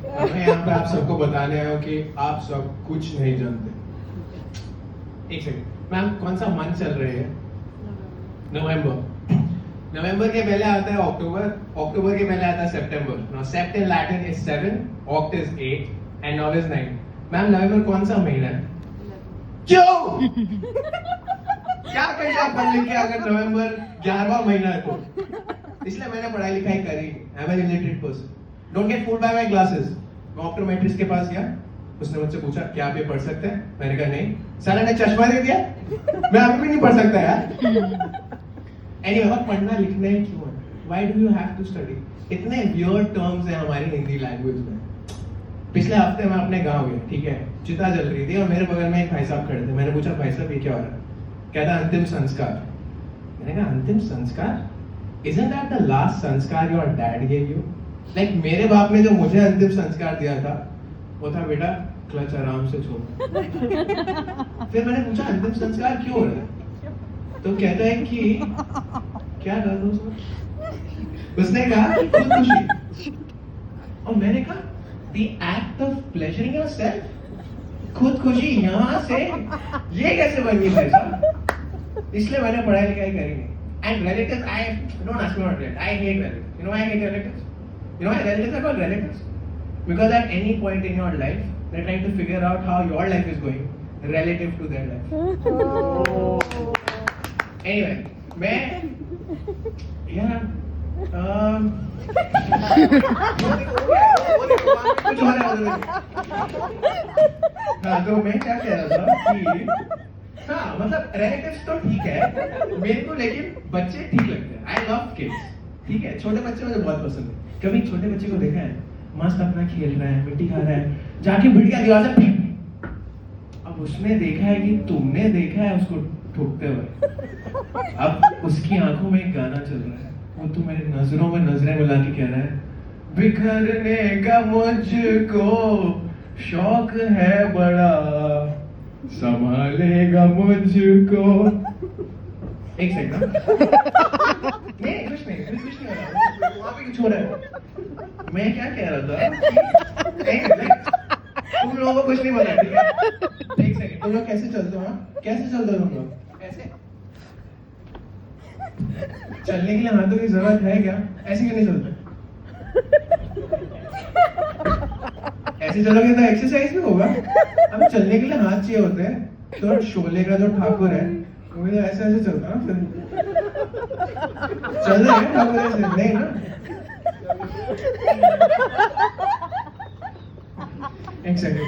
मैं यहाँ पे आप सबको बताने आया हूँ कि आप सब कुछ नहीं जानते। एक सेकंड मैम, कौन सा मंथ चल रही है? नवंबर। नवंबर के पहले आता है अक्टूबर, अक्टूबर के पहले आता है सितंबर। Now sept in Latin is 7, oct is 8 and nov is 9। Ma'am नवंबर कौन सा महीना है? क्यों? क्या कहते आप पढ़ लिख के अगर नवंबर 11वां महीना है तो? इसलिए मैंने पढ़ाई लिखाई करी। I am an illiterate person. Don't get fooled by my glasses. मैं ऑप्टोमेट्रिस्ट के पास गया, उसने मुझसे पूछा क्या आप ये पढ़ सकते हैं? मैंने कहा नहीं। साला ने चश्मा दे दिया, मैं अभी भी नहीं पढ़ सकता यार। एनीवे, और पढ़ना लिखना ही क्यों है? Why do you have to study? इतने वियर्ड टर्म्स हैं हमारी हिंदी लैंग्वेज में। पिछले हफ्ते मैं अपने गांव गया, ठीक है, चिता जल रही थी और मेरे बगल में एक भाई साहब खड़े थे। मैंने पूछा भाई साहब ये क्या हो रहा है? कहता अंतिम संस्कार। मैंने कहा अंतिम संस्कार? Isn't that the last संस्कार your dad gave you? Like मेरे बाप ने जो मुझे अंतिम संस्कार दिया था वो था बेटा क्लच आराम से छोड़। फिर मैंने पूछा अंतिम संस्कार क्यों हो रहा है? तो कहता है कि क्या कर दो उसने कहा कि खुदकुशी। और मैंने कहा the act of pleasuring yourself, खुदकुशी यहाँ से ये कैसे बन गई भाई साहब? इसलिए मैंने पढ़ाई लिखाई करी नहीं। And relatives, don't ask me about relatives. I hate relatives. You know why I hate relatives? You know why relatives are called relatives? Because at any point in your life, they're trying to figure out how your life is going relative to their life. Anyway, मैं यार कुछ हो रहा है। हाँ, तो मैं क्या कह रहा था कि हाँ मतलब रिलेटिव्स तो ठीक है मेरे को, लेकिन बच्चे ठीक लगते हैं। आई लव किड्स, ठीक है, छोटे बच्चे मुझे बहुत पसंद है। कभी छोटे बच्चे को देखा है मस्त अपना खेल रहा है, मिट्टी खा रहा है, जाके भिड़िया दीवार से फेंक। अब उसने देखा है कि तुमने देखा है उसको ठोकते हुए। अब उसकी आंखों में एक गाना चल रहा है, वो तुम्हें नजरों में नजरें मिला के कह रहा है बिखरने का मुझको शौक है बड़ा, संभालेगा मुझको। एक सेकंड। नहीं कुछ नहीं हो रहा, वहाँ पे कुछ हो रहा है। मैं क्या कह रहा था? तुम लोगों को कुछ नहीं पता, ठीक है? एक सेकंड, तुम लोग कैसे चलते हो? कैसे चलते हो तुम लोग? ऐसे चलने के लिए हाथों की जरूरत है क्या? ऐसे क्यों नहीं चलते? ऐसे चलोगे तो एक्सरसाइज भी होगा। अब चलने के लिए हाथ चाहिए होते हैं। तो शोले का जो ठाकुर है वो तो ऐसे ऐसे चलता ना, फिर चल रहे हैं ठाकुर ऐसे नहीं ना। एक second.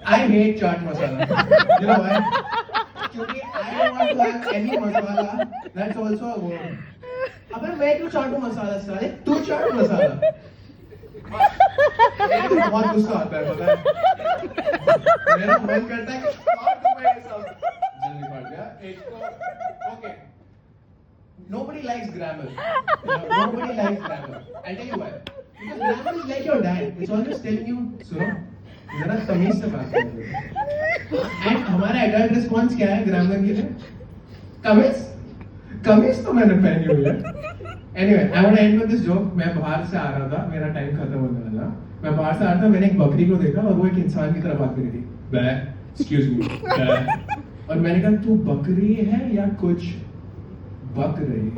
I hate chaat masala. You know why? क्योंकि I don't want to have any masala. That's also a word. अबे मैं क्यों चाटू मसाला साले? तू चाट मसाला। मेरे को बहुत गुस्सा आता है पता है। मेरा मन करता है कि मैं सब जल्दी पढ़ गया एक तो। Okay, nobody likes grammar. Nobody likes grammar. I'll tell you why. Because grammar is like your dad. It's always telling you, सुनो जरा तमीज से बात करो। एंड हमारा एडल्ट रिस्पॉन्स क्या है ग्रामर के लिए? कमीज। कमीज तो मैंने पहनी हुई है। Anyway, I want to end with this joke. मैं बाहर से आ रहा था, मेरा टाइम खत्म होने वाला। मैं बाहर से आ रहा था, मैंने एक बकरी को देखा और वो एक इंसान की तरह बात कर रही थी। बै, excuse me, बै। और मैंने कहा तू बकरी है या कुछ बक रही है?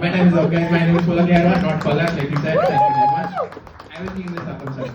My time is up, guys. My name is Pola Kehra, not Pola, like you said. Thank you very much. I will clean this up. I'm sorry.